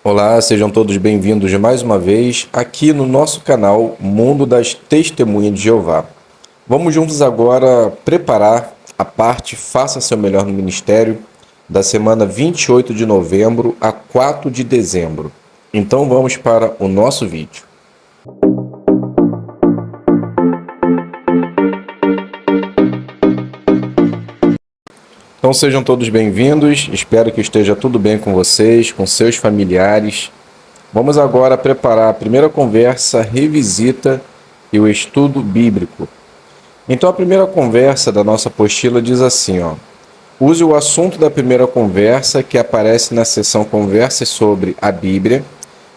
Olá, sejam todos bem-vindos mais uma vez aqui no nosso canal Mundo das Testemunhas de Jeová. Vamos juntos agora preparar a parte Faça Seu Melhor no Ministério da semana 28 de novembro a 4 de dezembro. Então vamos para o nosso vídeo. Então sejam todos bem-vindos, espero que esteja tudo bem com vocês, com seus familiares. Vamos agora preparar a primeira conversa, revisita e o estudo bíblico. Então a primeira conversa da nossa apostila diz assim, use o assunto da primeira conversa que aparece na seção Conversas sobre a Bíblia,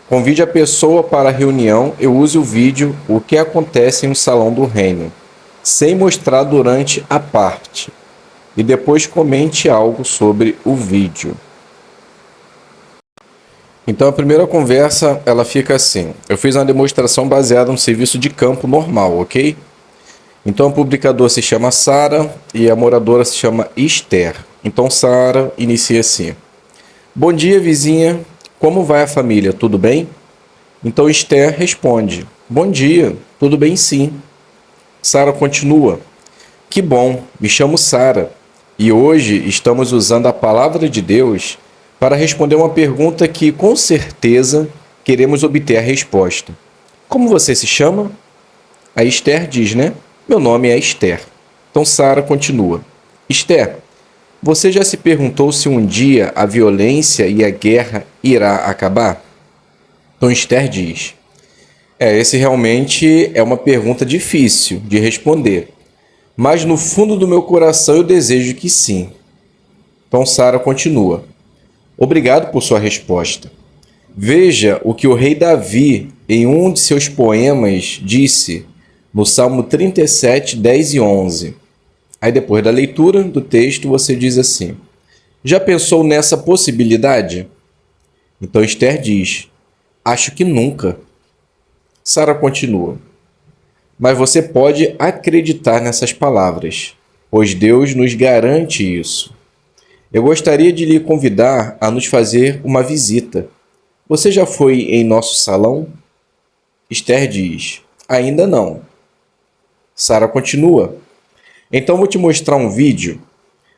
convide a pessoa para a reunião e use o vídeo O que acontece em um salão do reino, sem mostrar durante a parte. E depois comente algo sobre o vídeo. Então a primeira conversa, ela fica assim. Eu fiz uma demonstração baseada no serviço de campo normal, ok? Então o publicador se chama Sara e a moradora se chama Esther. Então Sara inicia assim. Bom dia, vizinha. Como vai a família? Tudo bem? Então Esther responde. Bom dia. Tudo bem, sim. Sara continua. Que bom. Me chamo Sara. E hoje estamos usando a palavra de Deus para responder uma pergunta que, com certeza, queremos obter a resposta. Como você se chama? A Esther diz, né? Meu nome é Esther. Então Sara continua. Esther, você já se perguntou se um dia a violência e a guerra irá acabar? Então Esther diz. Esse realmente é uma pergunta difícil de responder. Mas no fundo do meu coração eu desejo que sim. Então Sara continua. Obrigado por sua resposta. Veja o que o rei Davi, em um de seus poemas, disse no Salmo 37, 10 e 11. Aí depois da leitura do texto você diz assim. Já pensou nessa possibilidade? Então Esther diz. Acho que nunca. Sara continua. Mas você pode acreditar nessas palavras, pois Deus nos garante isso. Eu gostaria de lhe convidar a nos fazer uma visita. Você já foi em nosso salão? Esther diz, ainda não. Sara continua. Então vou te mostrar um vídeo,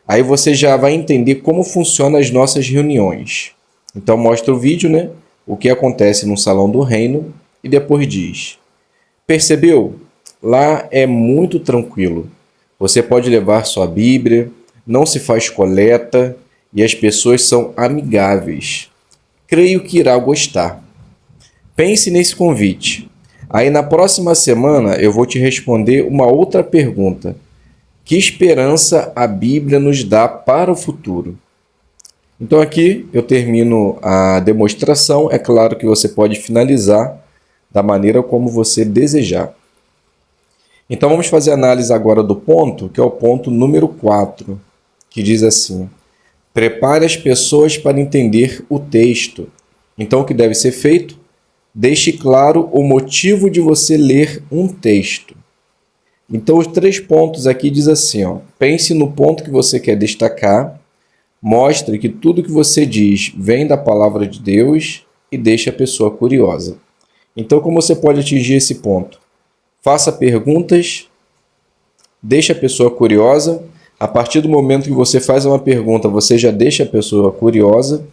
aí você já vai entender como funcionam as nossas reuniões. Então mostra o vídeo, né? O que acontece no salão do reino e depois diz. Percebeu? Lá é muito tranquilo. Você pode levar sua Bíblia, não se faz coleta e as pessoas são amigáveis. Creio que irá gostar. Pense nesse convite. Aí na próxima semana eu vou te responder uma outra pergunta. Que esperança a Bíblia nos dá para o futuro? Então aqui eu termino a demonstração. É claro que você pode finalizar da maneira como você desejar. Então vamos fazer a análise agora do ponto, que é o ponto número 4, que diz assim, prepare as pessoas para entender o texto. Então o que deve ser feito? Deixe claro o motivo de você ler um texto. Então os 3 pontos aqui diz assim, pense no ponto que você quer destacar, mostre que tudo que você diz vem da palavra de Deus e deixe a pessoa curiosa. Então como você pode atingir esse ponto? Faça perguntas, deixe a pessoa curiosa. A partir do momento que você faz uma pergunta, você já deixa a pessoa curiosa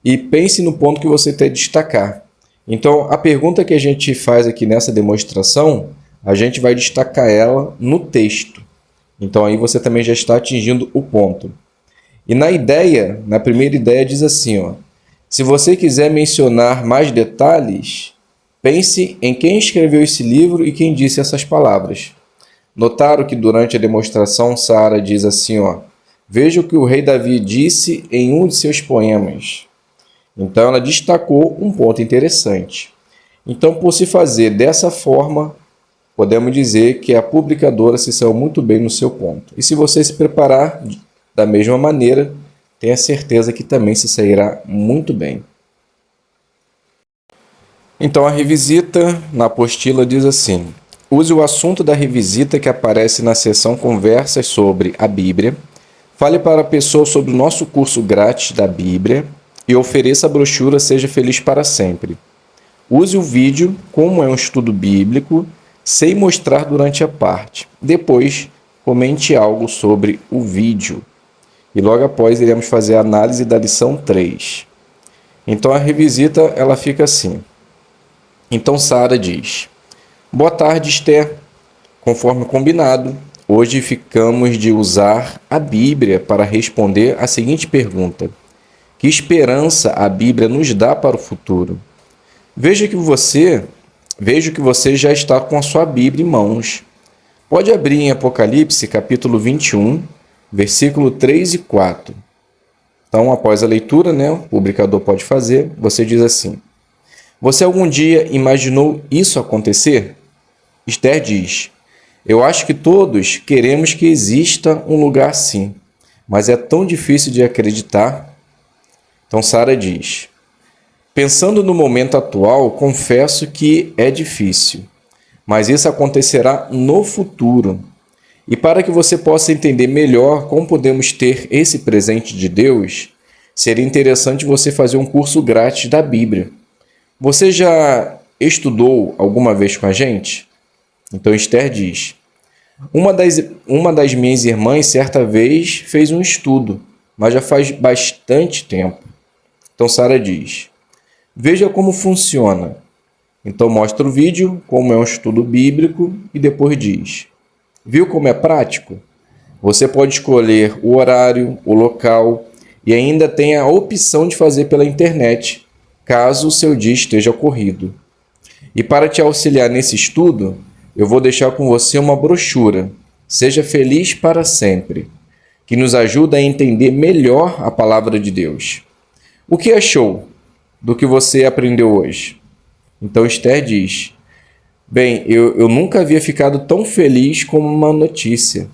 e pense no ponto que você quer destacar. Então, a pergunta que a gente faz aqui nessa demonstração, a gente vai destacar ela no texto. Então, aí você também já está atingindo o ponto. E na primeira ideia diz assim, se você quiser mencionar mais detalhes, pense em quem escreveu esse livro e quem disse essas palavras. Notaram que durante a demonstração, Sara diz assim, veja o que o rei Davi disse em um de seus poemas. Então, ela destacou um ponto interessante. Então, por se fazer dessa forma, podemos dizer que a publicadora se saiu muito bem no seu ponto. E se você se preparar da mesma maneira, tenha certeza que também se sairá muito bem. Então a revisita na apostila diz assim, use o assunto da revisita que aparece na seção Conversas sobre a Bíblia, fale para a pessoa sobre o nosso curso grátis da Bíblia e ofereça a brochura Seja Feliz para Sempre. Use o vídeo como é um estudo bíblico, sem mostrar durante a parte. Depois, comente algo sobre o vídeo. E logo após iremos fazer a análise da lição 3. Então a revisita ela fica assim. Então Sara diz: Boa tarde, Esther. Conforme combinado, hoje ficamos de usar a Bíblia para responder a seguinte pergunta: que esperança a Bíblia nos dá para o futuro? Vejo que você já está com a sua Bíblia em mãos. Pode abrir em Apocalipse, capítulo 21, versículo 3 e 4. Então, após a leitura, o publicador pode fazer, você diz assim: Você algum dia imaginou isso acontecer? Esther diz: Eu acho que todos queremos que exista um lugar assim, mas é tão difícil de acreditar. Então, Sara diz: Pensando no momento atual, confesso que é difícil, mas isso acontecerá no futuro. E para que você possa entender melhor como podemos ter esse presente de Deus, seria interessante você fazer um curso grátis da Bíblia. Você já estudou alguma vez com a gente? Então Esther diz: Uma das minhas irmãs certa vez fez um estudo, mas já faz bastante tempo. Então Sara diz: Veja como funciona. Então mostra o vídeo, como é um estudo bíblico, e depois diz: Viu como é prático? Você pode escolher o horário, o local e ainda tem a opção de fazer pela internet, caso o seu dia esteja corrido. E para te auxiliar nesse estudo, eu vou deixar com você uma brochura, Seja Feliz para Sempre, que nos ajuda a entender melhor a palavra de Deus. O que achou do que você aprendeu hoje? Então Esther diz: Bem, eu nunca havia ficado tão feliz com uma notícia.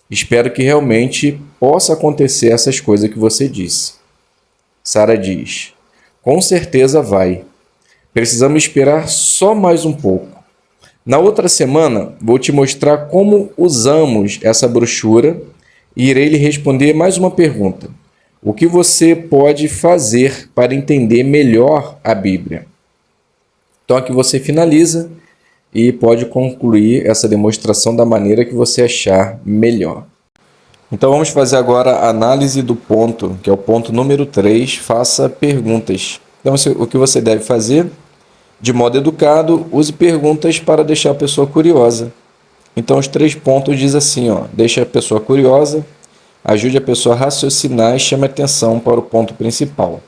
Espero que realmente possa acontecer essas coisas que você disse. Sara diz: Com certeza vai. Precisamos esperar só mais um pouco. Na outra semana, vou te mostrar como usamos essa brochura e irei lhe responder mais uma pergunta. O que você pode fazer para entender melhor a Bíblia? Então aqui você finaliza e pode concluir essa demonstração da maneira que você achar melhor. Então vamos fazer agora a análise do ponto, que é o ponto número 3, faça perguntas. Então o que você deve fazer? De modo educado, use perguntas para deixar a pessoa curiosa. Então os 3 pontos diz assim, deixa a pessoa curiosa, ajude a pessoa a raciocinar e chame atenção para o ponto principal.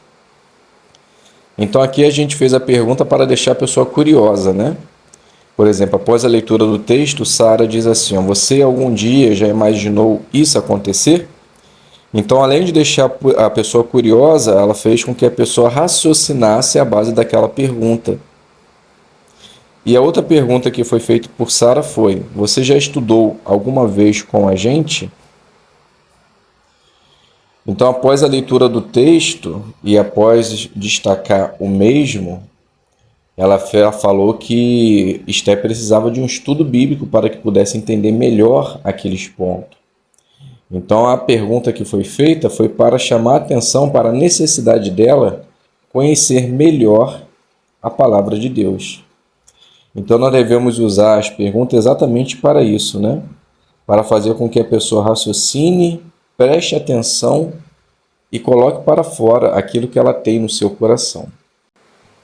Então aqui a gente fez a pergunta para deixar a pessoa curiosa, Por exemplo, após a leitura do texto, Sara diz assim: Você algum dia já imaginou isso acontecer? Então, além de deixar a pessoa curiosa, ela fez com que a pessoa raciocinasse à base daquela pergunta. E a outra pergunta que foi feita por Sara foi: Você já estudou alguma vez com a gente? Então, após a leitura do texto e após destacar o mesmo, ela falou que Esther precisava de um estudo bíblico para que pudesse entender melhor aqueles pontos. Então, a pergunta que foi feita foi para chamar a atenção para a necessidade dela conhecer melhor a palavra de Deus. Então, nós devemos usar as perguntas exatamente para isso, Para fazer com que a pessoa raciocine, preste atenção e coloque para fora aquilo que ela tem no seu coração.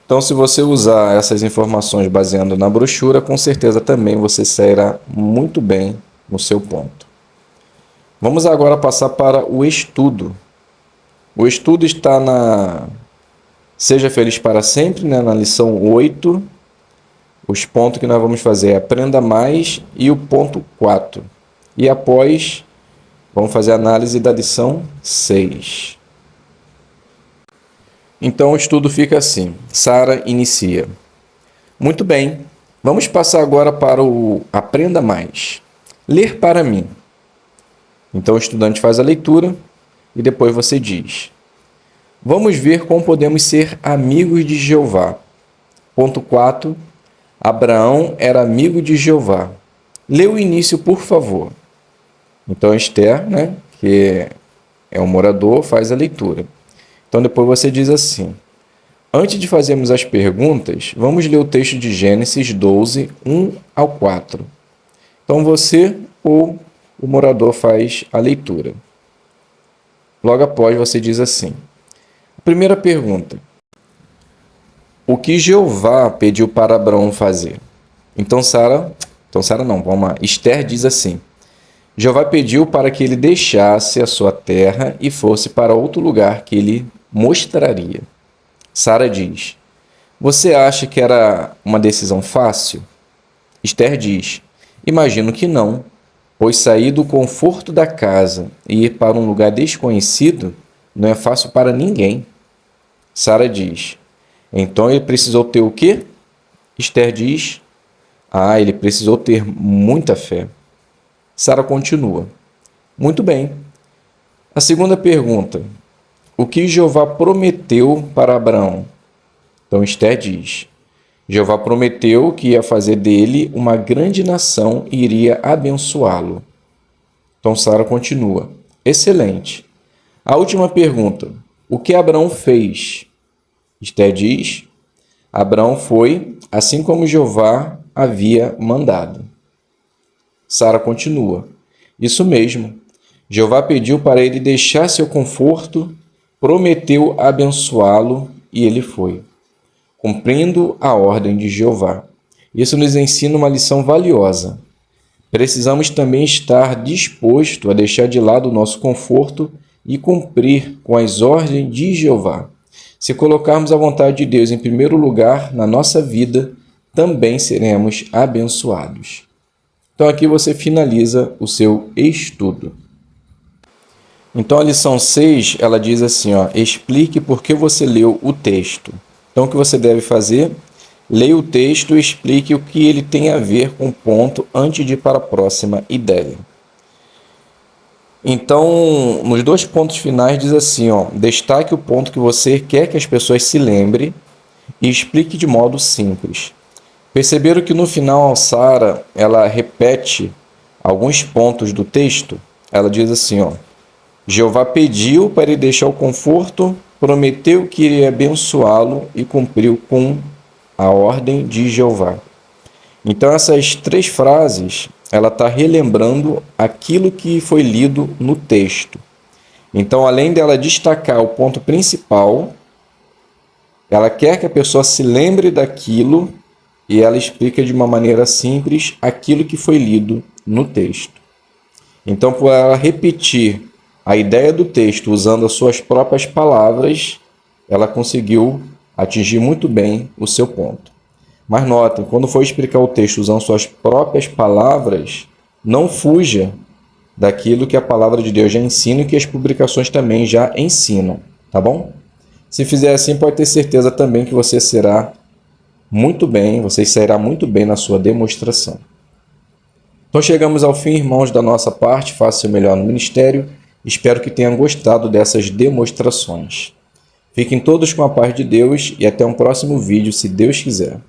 Então, se você usar essas informações baseando na brochura, com certeza também você sairá muito bem no seu ponto. Vamos agora passar para o estudo. O estudo está na Seja Feliz para Sempre, na lição 8. Os pontos que nós vamos fazer é Aprenda Mais e o ponto 4. E após, vamos fazer a análise da lição 6. Então o estudo fica assim. Sara inicia: Muito bem, vamos passar agora para o Aprenda Mais. Ler para mim. Então o estudante faz a leitura e depois você diz: Vamos ver como podemos ser amigos de Jeová. Ponto 4. Abraão era amigo de Jeová. Lê o início, por favor. Então Esther, que é o morador, faz a leitura. Então depois você diz assim: antes de fazermos as perguntas, vamos ler o texto de Gênesis 12, 1 ao 4. Então você ou o morador faz a leitura. Logo após você diz assim: primeira pergunta: o que Jeová pediu para Abraão fazer? Então Sara não, vamos lá. Esther diz assim: Jeová pediu para que ele deixasse a sua terra e fosse para outro lugar que ele mostraria. Sara diz: você acha que era uma decisão fácil? Esther diz: imagino que não, pois sair do conforto da casa e ir para um lugar desconhecido não é fácil para ninguém. Sara diz: então ele precisou ter o quê? Esther diz: ele precisou ter muita fé. Sara continua: muito bem. A segunda pergunta: o que Jeová prometeu para Abraão? Então Esther diz: Jeová prometeu que ia fazer dele uma grande nação e iria abençoá-lo. Então Sara continua: excelente. A última pergunta: o que Abraão fez? Esther diz: Abraão foi assim como Jeová havia mandado. Sara continua: isso mesmo. Jeová pediu para ele deixar seu conforto, prometeu abençoá-lo e ele foi, cumprindo a ordem de Jeová. Isso nos ensina uma lição valiosa. Precisamos também estar disposto a deixar de lado o nosso conforto e cumprir com as ordens de Jeová. Se colocarmos a vontade de Deus em primeiro lugar na nossa vida, também seremos abençoados. Então aqui você finaliza o seu estudo. Então a lição 6, ela diz assim, explique por que você leu o texto. Então o que você deve fazer? Leia o texto e explique o que ele tem a ver com o ponto antes de ir para a próxima ideia. Então, nos 2 pontos finais diz assim, destaque o ponto que você quer que as pessoas se lembrem e explique de modo simples. Perceberam que no final Sara, ela repete alguns pontos do texto? Ela diz assim, Jeová pediu para ele deixar o conforto, prometeu que iria abençoá-lo e cumpriu com a ordem de Jeová. Então essas 3 frases, ela está relembrando aquilo que foi lido no texto. Então, além dela destacar o ponto principal, ela quer que a pessoa se lembre daquilo e ela explica de uma maneira simples aquilo que foi lido no texto. Então, por ela repetir a ideia do texto usando as suas próprias palavras, ela conseguiu atingir muito bem o seu ponto. Mas notem, quando for explicar o texto usando suas próprias palavras, não fuja daquilo que a palavra de Deus já ensina e que as publicações também já ensinam, tá bom? Se fizer assim, pode ter certeza também que você sairá muito bem na sua demonstração. Então chegamos ao fim, irmãos, da nossa parte. Faça o melhor no ministério. Espero que tenham gostado dessas demonstrações. Fiquem todos com a paz de Deus e até um próximo vídeo, se Deus quiser.